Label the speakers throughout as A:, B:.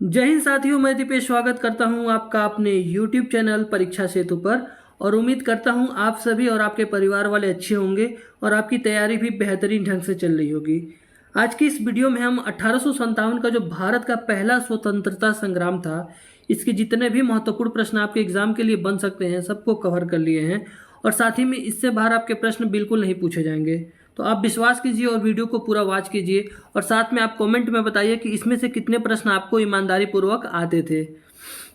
A: जय हिंद साथियों, मैं दीपेश स्वागत करता हूं आपका अपने YouTube चैनल परीक्षा सेतु पर। और उम्मीद करता हूं आप सभी और आपके परिवार वाले अच्छे होंगे और आपकी तैयारी भी बेहतरीन ढंग से चल रही होगी। आज की इस वीडियो में हम 1857 का जो भारत का पहला स्वतंत्रता संग्राम था, इसके जितने भी महत्वपूर्ण प्रश्न आपके एग्जाम के लिए बन सकते हैं सबको कवर कर लिए हैं। और साथ ही में इससे बाहर आपके प्रश्न बिल्कुल नहीं पूछे जाएंगे। तो आप विश्वास कीजिए और वीडियो को पूरा वॉच कीजिए और साथ में आप कमेंट में बताइए कि इसमें से कितने प्रश्न आपको ईमानदारी पूर्वक आते थे।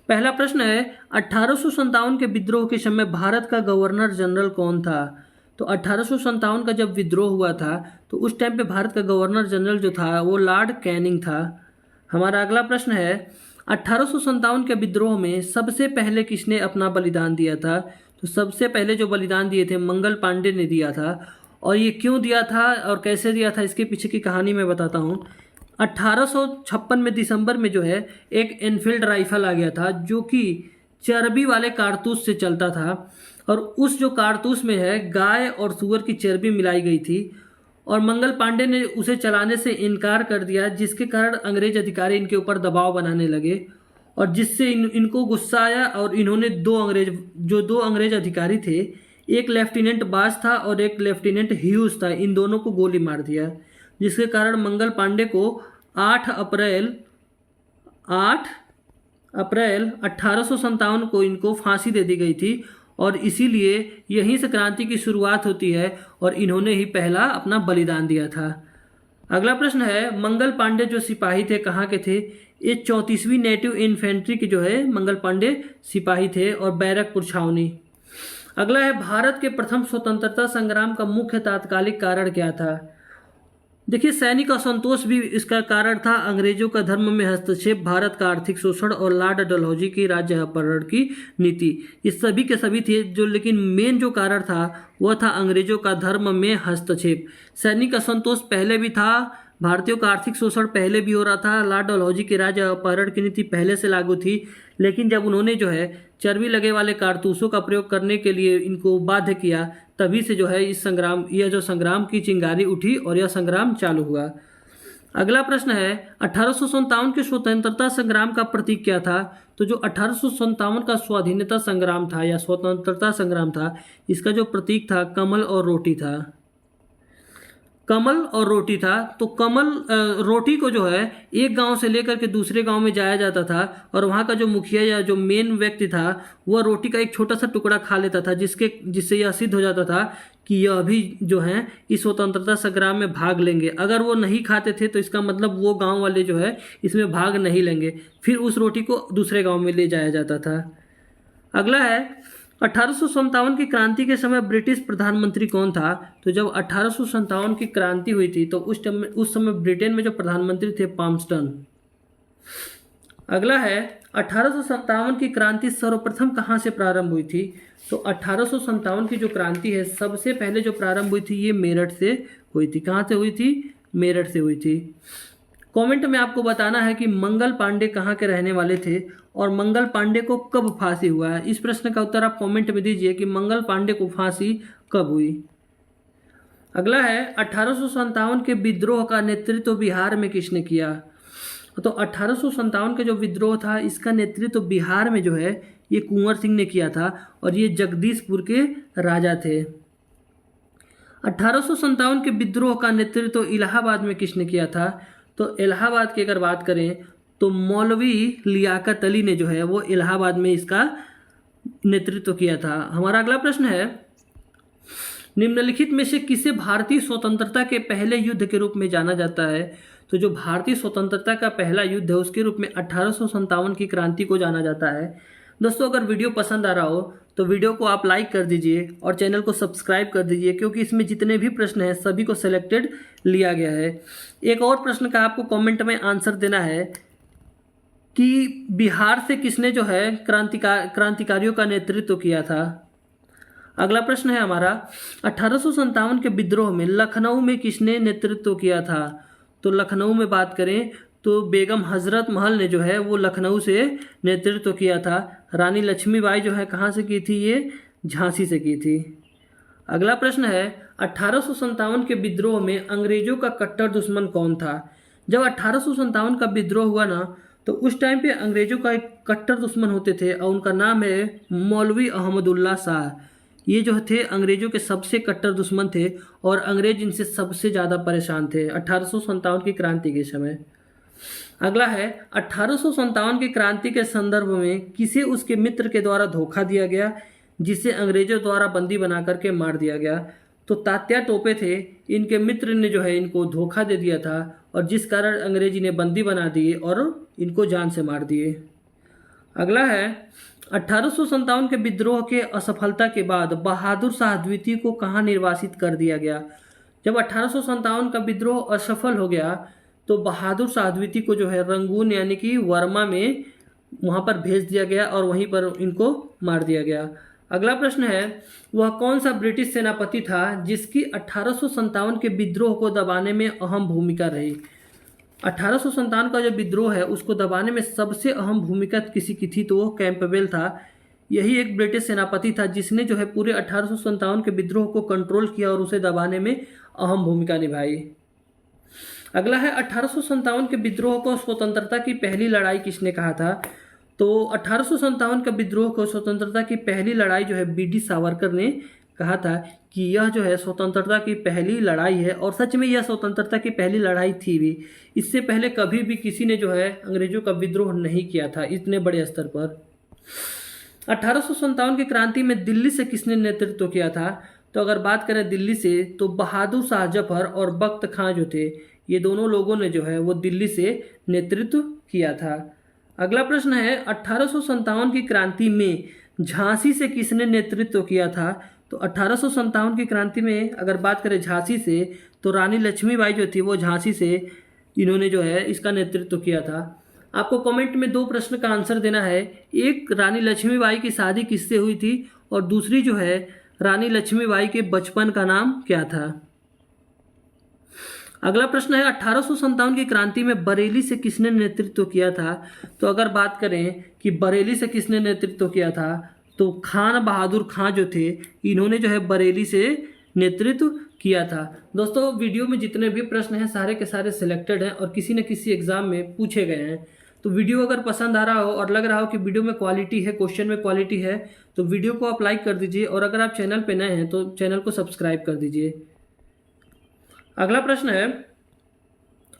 A: पहला प्रश्न है, 1857 के विद्रोह के समय भारत का गवर्नर जनरल कौन था? तो 1857 का जब विद्रोह हुआ था तो उस टाइम पे भारत का गवर्नर जनरल जो था वो लॉर्ड कैनिंग था। हमारा अगला प्रश्न है, 1857 के विद्रोह में सबसे पहले किसने अपना बलिदान दिया था? तो सबसे पहले जो बलिदान दिए थे मंगल पांडे ने दिया था। और ये क्यों दिया था और कैसे दिया था, इसके पीछे की कहानी मैं बताता हूँ। 1856 में दिसंबर में जो है एक एनफील्ड राइफल आ गया था जो कि चर्बी वाले कारतूस से चलता था। और उस जो कारतूस में है गाय और सुअर की चर्बी मिलाई गई थी और मंगल पांडे ने उसे चलाने से इनकार कर दिया, जिसके कारण अंग्रेज अधिकारी इनके ऊपर दबाव बनाने लगे और जिससे इनको गुस्सा आया और इन्होंने दो अंग्रेज अधिकारी थे, एक लेफ्टिनेंट बाज था और एक लेफ्टिनेंट ह्यूज था, इन दोनों को गोली मार दिया, जिसके कारण मंगल पांडे को 8 अप्रैल 1857 को इनको फांसी दे दी गई थी। और इसीलिए यहीं से क्रांति की शुरुआत होती है और इन्होंने ही पहला अपना बलिदान दिया था। अगला प्रश्न है, मंगल पांडे जो सिपाही थे कहाँ के थे? ये 34वीं नेटिव इन्फेंट्री के जो है मंगल पांडे सिपाही थे और बैरकपुर छावनी। अगला है, भारत के प्रथम स्वतंत्रता संग्राम का मुख्य तात्कालिक कारण क्या था? देखिए, सैनिक असंतोष भी इसका कारण था, अंग्रेजों का धर्म में हस्तक्षेप, भारत का आर्थिक शोषण और लॉर्ड डलहौजी की राज्य अपहरण की नीति, ये सभी के सभी थे जो, लेकिन मेन जो कारण था वह था अंग्रेजों का धर्म में हस्तक्षेप। सैनिक असंतोष पहले भी था, भारतीयों का आर्थिक शोषण पहले भी हो रहा था, लॉर्ड डलहौजी की राज्य अपहरण की नीति पहले से लागू थी, लेकिन जब उन्होंने जो है चर्बी लगे वाले कारतूसों का प्रयोग करने के लिए इनको बाध्य किया, तभी से जो है यह जो संग्राम की चिंगारी उठी और यह संग्राम चालू हुआ। अगला प्रश्न है, 1857 के स्वतंत्रता संग्राम का प्रतीक क्या था? तो जो 1857 का स्वाधीनता संग्राम था या स्वतंत्रता संग्राम था, इसका जो प्रतीक था कमल और रोटी था। कमल और रोटी था। तो रोटी को जो है एक गांव से लेकर के दूसरे गांव में जाया जाता था और वहां का जो मुखिया या जो मेन व्यक्ति था वह रोटी का एक छोटा सा टुकड़ा खा लेता था, जिससे यह सिद्ध हो जाता था कि यह भी जो है इस स्वतंत्रता संग्राम में भाग लेंगे। अगर वो नहीं खाते थे तो इसका मतलब वो गांव वाले जो है इसमें भाग नहीं लेंगे, फिर उस रोटी को दूसरे गांव में ले जाया जाता था। अगला है, 1857 की क्रांति के समय ब्रिटिश प्रधानमंत्री कौन था? तो जब 1857 की क्रांति हुई थी तो उस समय ब्रिटेन में जो प्रधानमंत्री थे पाम्पस्टन। अगला है, 1857 की क्रांति सर्वप्रथम कहाँ से प्रारंभ हुई थी? तो 1857 की जो क्रांति है सबसे पहले जो प्रारंभ हुई थी ये मेरठ से हुई थी। कहाँ से हुई थी? मेरठ से हुई थी। कमेंट में आपको बताना है कि मंगल पांडे कहाँ के रहने वाले थे और मंगल पांडे को कब फांसी हुआ है। इस प्रश्न का उत्तर आप कमेंट में दीजिए कि मंगल पांडे को फांसी कब हुई। अगला है, 1857 के विद्रोह का नेतृत्व बिहार में किसने किया? तो 1857 का जो विद्रोह था इसका नेतृत्व बिहार में जो है ये कुंवर सिंह ने किया था और ये जगदीशपुर के राजा थे। 1857 के विद्रोह का नेतृत्व इलाहाबाद में किसने किया था? तो इलाहाबाद की अगर बात करें तो मौलवी लियाकत अली ने जो है वो इलाहाबाद में इसका नेतृत्व किया था। हमारा अगला प्रश्न है, निम्नलिखित में से किसे भारतीय स्वतंत्रता के पहले युद्ध के रूप में जाना जाता है? तो जो भारतीय स्वतंत्रता का पहला युद्ध है उसके रूप में 1857 की क्रांति को जाना जाता है। दोस्तों, अगर वीडियो पसंद आ रहा हो तो वीडियो को आप लाइक कर दीजिए और चैनल को सब्सक्राइब कर दीजिए, क्योंकि इसमें जितने भी प्रश्न हैं सभी को सिलेक्टेड लिया गया है। एक और प्रश्न का आपको कमेंट में आंसर देना है कि बिहार से किसने जो है क्रांतिकारियों का नेतृत्व किया था। अगला प्रश्न है हमारा, 1857 के विद्रोह में लखनऊ में किसने नेतृत्व किया था? तो लखनऊ में बात करें तो बेगम हजरत महल ने जो है वो लखनऊ से नेतृत्व किया था। रानी लक्ष्मीबाई जो है कहाँ से की थी? ये झांसी से की थी। अगला प्रश्न है, 1857 के विद्रोह में अंग्रेजों का कट्टर दुश्मन कौन था? जब 1857 का विद्रोह हुआ ना तो उस टाइम पे अंग्रेज़ों का एक कट्टर दुश्मन होते थे और उनका नाम है मौलवी अहमदुल्ला शाह। ये जो थे अंग्रेज़ों के सबसे कट्टर दुश्मन थे और अंग्रेज इनसे सबसे ज़्यादा परेशान थे 1857 की क्रांति के समय। अगला है 1857 की क्रांति के संदर्भ में किसे उसके मित्र के द्वारा धोखा दिया गया, जिसे अंग्रेजों द्वारा बंदी बना करके मार दिया गया। तो तात्या टोपे थे, इनके मित्र ने जो है इनको धोखा दे दिया था और जिस कारण अंग्रेज इन्हें बंदी बना दिए और इनको जान से मार दिए। अगला है 1857 के विद्रोह के असफलता के बाद बहादुर शाह द्वितीय को कहाँ निर्वासित कर दिया गया। जब 1857 का विद्रोह असफल हो गया तो बहादुर शाह द्वितीय को जो है रंगून यानी कि वर्मा में वहाँ पर भेज दिया गया और वहीं पर इनको मार दिया गया। अगला प्रश्न है वह कौन सा ब्रिटिश सेनापति था जिसकी 1857 के विद्रोह को दबाने में अहम भूमिका रही। 1857 का जो विद्रोह है उसको दबाने में सबसे अहम भूमिका किसी की थी तो वो कैंपबेल था। यही एक ब्रिटिश सेनापति था जिसने जो है पूरे 1857 के विद्रोह को कंट्रोल किया और उसे दबाने में अहम भूमिका निभाई। अगला है 1857 के विद्रोह को स्वतंत्रता की पहली लड़ाई किसने कहा था। तो 1857 का विद्रोह को स्वतंत्रता की पहली लड़ाई जो है बी.डी. सावरकर ने कहा था कि यह जो है स्वतंत्रता की पहली लड़ाई है और सच में यह स्वतंत्रता की पहली लड़ाई थी भी। इससे पहले कभी भी किसी ने जो है अंग्रेजों का विद्रोह नहीं किया था इतने बड़े स्तर पर। 1857 की क्रांति में दिल्ली से किसने नेतृत्व किया था। तो अगर बात करें दिल्ली से तो बहादुर शाह जफर और बख्त खां जो थे ये दोनों लोगों ने जो है वो दिल्ली से नेतृत्व किया था। अगला प्रश्न है 1857 की क्रांति में झांसी से किसने नेतृत्व किया था। तो 1857 की क्रांति में अगर बात करें झांसी से तो रानी लक्ष्मीबाई जो थी वो झांसी से इन्होंने जो है इसका नेतृत्व किया था। आपको कमेंट में 2 प्रश्न का आंसर देना है। एक, रानी लक्ष्मीबाई की शादी किससे हुई थी और दूसरी जो है रानी लक्ष्मीबाई के बचपन का नाम क्या था। अगला प्रश्न है 1857 की क्रांति में बरेली से किसने नेतृत्व किया था। तो अगर बात करें कि बरेली से किसने नेतृत्व किया था तो खान बहादुर खां जो थे इन्होंने जो है बरेली से नेतृत्व किया था। दोस्तों वीडियो में जितने भी प्रश्न हैं सारे के सारे सिलेक्टेड हैं और किसी न किसी एग्जाम में पूछे गए हैं। तो वीडियो अगर पसंद आ रहा हो और लग रहा हो कि वीडियो में क्वालिटी है, क्वेश्चन में क्वालिटी है, तो वीडियो को आप लाइक कर दीजिए और अगर आप चैनल पे नए हैं तो चैनल को सब्सक्राइब कर दीजिए। अगला प्रश्न है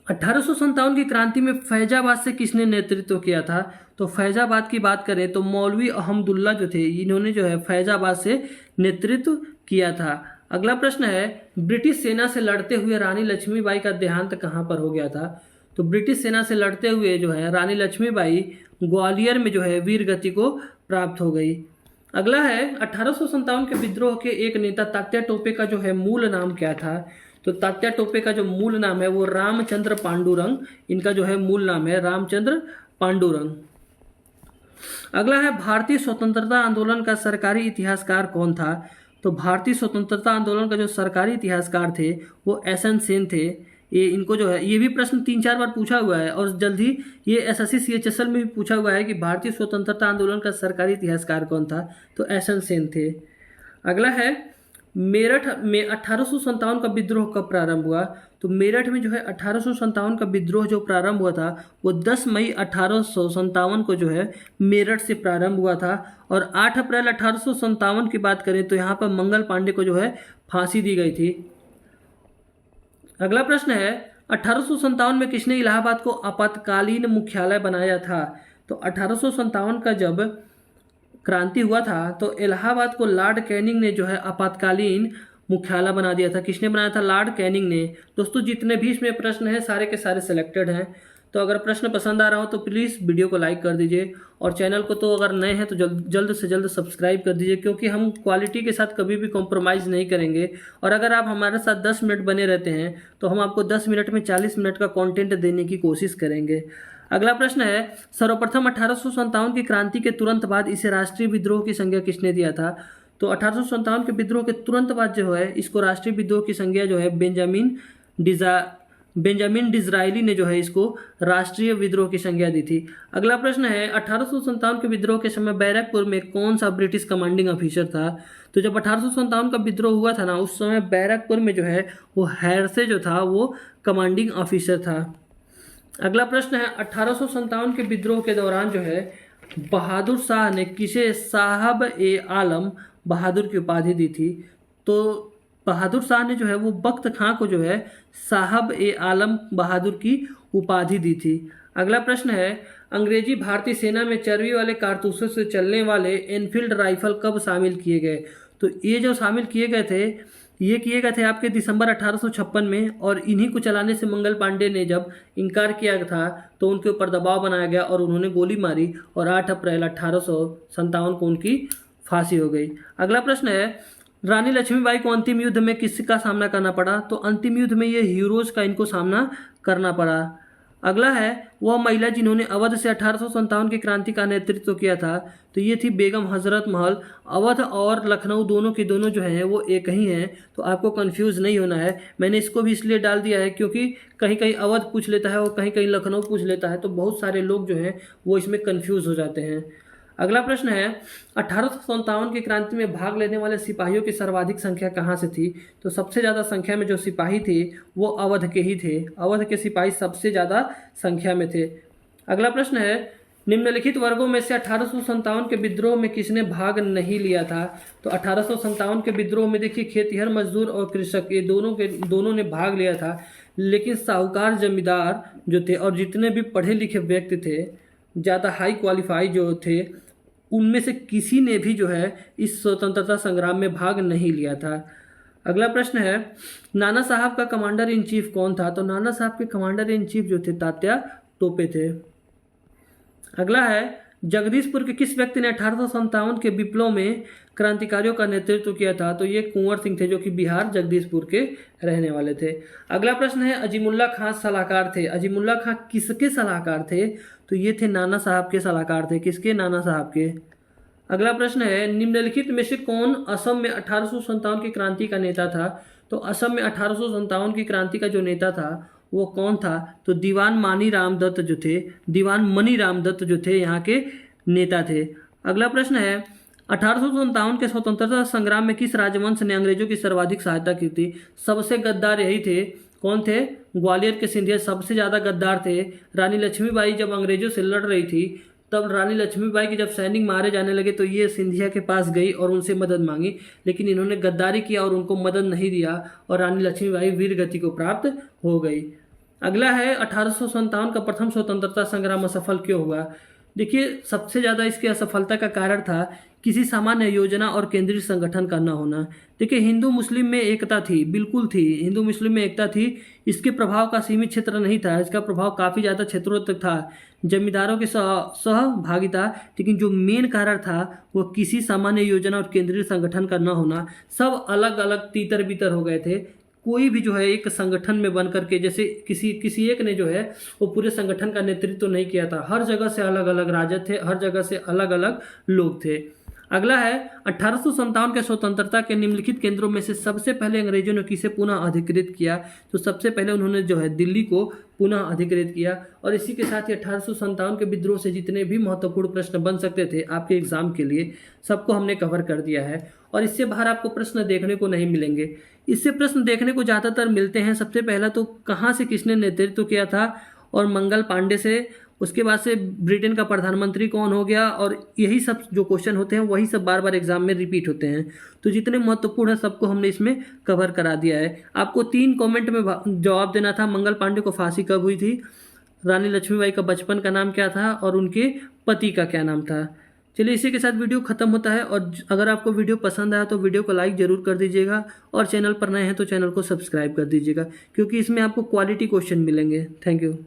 A: 1857 की क्रांति में फैजाबाद से किसने नेतृत्व किया था। तो फैजाबाद की बात करें तो मौलवी अहमदुल्ला जो थे इन्होंने जो है फैजाबाद से नेतृत्व किया था। अगला प्रश्न है ब्रिटिश सेना से लड़ते हुए रानी लक्ष्मीबाई का देहांत कहाँ पर हो गया था। तो ब्रिटिश सेना से लड़ते हुए जो है रानी लक्ष्मीबाई ग्वालियर में जो है वीर गति को प्राप्त हो गई। अगला है 1857 के विद्रोह के एक नेता तात्या टोपे का जो है मूल नाम क्या था। तो तात्या टोपे का जो मूल नाम है वो रामचंद्र पांडुरंग, इनका जो है मूल नाम है रामचंद्र पांडुरंग। अगला है भारतीय स्वतंत्रता आंदोलन का सरकारी इतिहासकार कौन था। तो भारतीय स्वतंत्रता आंदोलन का जो सरकारी इतिहासकार थे वो एस.एन. सेन थे। इनको जो है ये भी प्रश्न 3-4 बार पूछा हुआ है और जल्द ही ये एसएससी CHSL में भी पूछा हुआ है कि भारतीय स्वतंत्रता आंदोलन का सरकारी इतिहासकार कौन था। तो एस.एन. सेन थे। अगला है मेरठ में 1857 का विद्रोह कब प्रारंभ हुआ। तो मेरठ में जो है 1857 का विद्रोह जो प्रारंभ हुआ था वो 10 मई 1857 को जो है मेरठ से प्रारंभ हुआ था और 8 अप्रैल 1857 की बात करें तो यहाँ पर मंगल पांडे को जो है फांसी दी गई थी। अगला प्रश्न है 1857 में किसने इलाहाबाद को आपातकालीन मुख्यालय बनाया था। तो 1857 का जब क्रांति हुआ था तो इलाहाबाद को लॉर्ड कैनिंग ने जो है आपातकालीन मुख्यालय बना दिया था। किसने बनाया था, लॉर्ड कैनिंग ने। दोस्तों जितने भी इसमें प्रश्न हैं सारे के सारे सिलेक्टेड हैं। तो अगर प्रश्न पसंद आ रहा हो तो प्लीज़ वीडियो को लाइक कर दीजिए और चैनल को तो अगर नए हैं तो जल्द से जल्द सब्सक्राइब कर दीजिए, क्योंकि हम क्वालिटी के साथ कभी भी कॉम्प्रोमाइज़ नहीं करेंगे। और अगर आप हमारे साथ 10 मिनट बने रहते हैं तो हम आपको 10 मिनट में 40 मिनट का कंटेंट देने की कोशिश करेंगे। अगला प्रश्न है सर्वप्रथम 1857 की क्रांति के तुरंत बाद इसे राष्ट्रीय विद्रोह की संज्ञा किसने दिया था। तो 1857 के विद्रोह के तुरंत बाद जो है इसको राष्ट्रीय विद्रोह की संज्ञा जो है बेंजामिन डिज़रायली ने जो है इसको राष्ट्रीय विद्रोह की संज्ञा दी थी। अगला प्रश्न है 1857 के विद्रोह के समय बैरकपुर में कौन सा ब्रिटिश कमांडिंग ऑफिसर था। तो जब 1857 का विद्रोह हुआ था ना उस समय बैरकपुर में जो है वो हैरसे जो था वो कमांडिंग ऑफिसर था। अगला प्रश्न है 1857 के विद्रोह के दौरान जो है बहादुर शाह ने किसे साहब ए आलम बहादुर की उपाधि दी थी। तो बहादुर शाह ने जो है वो बख्त खां को जो है साहब ए आलम बहादुर की उपाधि दी थी। अगला प्रश्न है अंग्रेजी भारतीय सेना में चर्बी वाले कारतूसों से चलने वाले एनफील्ड राइफल कब शामिल किए गए। तो ये जो शामिल किए गए थे ये किए गए थे आपके दिसंबर 1856 में, और इन्हीं को चलाने से मंगल पांडे ने जब इनकार किया था तो उनके ऊपर दबाव बनाया गया और उन्होंने गोली मारी और 8 अप्रैल 1857 को उनकी फांसी हो गई। अगला प्रश्न है रानी लक्ष्मीबाई को अंतिम युद्ध में किसका सामना करना पड़ा। तो अंतिम युद्ध में ये हीरोज का इनको सामना करना पड़ा। अगला है वह महिला जिन्होंने अवध से 1857 की क्रांति का नेतृत्व किया था। तो ये थी बेगम हजरत महल। अवध और लखनऊ दोनों के दोनों जो हैं वो एक ही हैं, तो आपको कंफ्यूज नहीं होना है। मैंने इसको भी इसलिए डाल दिया है क्योंकि कहीं कहीं अवध पूछ लेता है और कहीं कहीं लखनऊ पूछ लेता है, तो बहुत सारे लोग जो हैं वो इसमें कंफ्यूज हो जाते हैं। अगला प्रश्न है 1857 की क्रांति में भाग लेने वाले सिपाहियों की सर्वाधिक संख्या कहाँ से थी। तो सबसे ज़्यादा संख्या में जो सिपाही थे वो अवध के ही थे। अवध के सिपाही सबसे ज़्यादा संख्या में थे। अगला प्रश्न है निम्नलिखित वर्गों में से 1857 के विद्रोह में किसने भाग नहीं लिया था। तो 1857 के विद्रोह में देखिए खेतिहर मजदूर और कृषक ये दोनों ने भाग लिया था, लेकिन साहूकार जमींदार जो थे और जितने भी पढ़े लिखे व्यक्ति थे ज़्यादा हाई क्वालिफाई जो थे उनमें से किसी ने भी जो है इस स्वतंत्रता संग्राम में भाग नहीं लिया था। अगला प्रश्न है नाना साहब का कमांडर इन चीफ कौन था। तो नाना साहब के कमांडर इन चीफ जो थे तात्या टोपे थे। अगला है जगदीशपुर के किस व्यक्ति ने 1857 के विप्लव में क्रांतिकारियों का नेतृत्व किया था। तो ये कुंवर सिंह थे जो कि बिहार जगदीशपुर के रहने वाले थे। अगला प्रश्न है अजीमुल्ला खां सलाहकार थे। अजीमुल्ला खां किसके सलाहकार थे। तो ये थे नाना साहब के सलाहकार थे। किसके? नाना साहब के। अगला प्रश्न है निम्नलिखित में से कौन असम में 1857 की क्रांति का नेता था। तो असम में 1857 की क्रांति का जो नेता था वो कौन था। तो दीवान मनी राम दत्त जो थे, दीवान मनी राम दत्त जो थे यहाँ के नेता थे। अगला प्रश्न है 1857 के स्वतंत्रता संग्राम में किस राजवंश ने अंग्रेजों की सर्वाधिक सहायता की थी। सबसे गद्दार यही थे। कौन थे? ग्वालियर के सिंधिया सबसे ज़्यादा गद्दार थे। रानी लक्ष्मीबाई जब अंग्रेजों से लड़ रही थी तब रानी लक्ष्मीबाई के जब सैनिक मारे जाने लगे तो ये सिंधिया के पास गई और उनसे मदद मांगी, लेकिन इन्होंने गद्दारी किया और उनको मदद नहीं दिया और रानी लक्ष्मीबाई वीर गति को प्राप्त हो गई। अगला है 1857 का प्रथम स्वतंत्रता संग्राम असफल क्यों हुआ। देखिए सबसे ज़्यादा इसकी असफलता का कारण था किसी सामान्य योजना और केंद्रीय संगठन का न होना। देखिए हिंदू मुस्लिम में एकता थी, बिल्कुल थी, हिंदू मुस्लिम में एकता थी। इसके प्रभाव का सीमित क्षेत्र नहीं था, इसका प्रभाव काफ़ी ज़्यादा क्षेत्रों तक था। जमींदारों की सहभागिता, लेकिन जो मेन कारण था वो किसी सामान्य योजना और केंद्रीय संगठन का न होना। सब अलग अलग तीतर बीतर हो गए थे। कोई भी जो है एक संगठन में बन करके जैसे किसी एक ने जो है वो पूरे संगठन का नेतृत्व नहीं किया था। हर जगह से अलग अलग राजा थे, हर जगह से अलग अलग लोग थे। अगला है 1857 के स्वतंत्रता के निम्नलिखित केंद्रों में से सबसे पहले अंग्रेजों ने किसे पुनः अधिकृत किया। तो सबसे पहले उन्होंने जो है दिल्ली को पुनः अधिकृत किया। और इसी के साथ ही 1857 के विद्रोह से जितने भी महत्वपूर्ण प्रश्न बन सकते थे आपके एग्जाम के लिए सबको हमने कवर कर दिया है और इससे बाहर आपको प्रश्न देखने को नहीं मिलेंगे। इससे प्रश्न देखने को ज़्यादातर मिलते हैं सबसे पहला तो कहाँ से किसने नेतृत्व किया था और मंगल पांडे से, उसके बाद से ब्रिटेन का प्रधानमंत्री कौन हो गया, और यही सब जो क्वेश्चन होते हैं वही सब बार बार एग्जाम में रिपीट होते हैं। तो जितने महत्वपूर्ण है सबको हमने इसमें कवर करा दिया है। आपको 3 कमेंट में जवाब देना था। मंगल पांडे को फांसी कब हुई थी, रानी लक्ष्मीबाई का बचपन का नाम क्या था और उनके पति का क्या नाम था। चलिए इसी के साथ वीडियो खत्म होता है और अगर आपको वीडियो पसंद आया तो वीडियो को लाइक जरूर कर दीजिएगा और चैनल पर नए हैं तो चैनल को सब्सक्राइब कर दीजिएगा क्योंकि इसमें आपको क्वालिटी क्वेश्चन मिलेंगे। Thank you.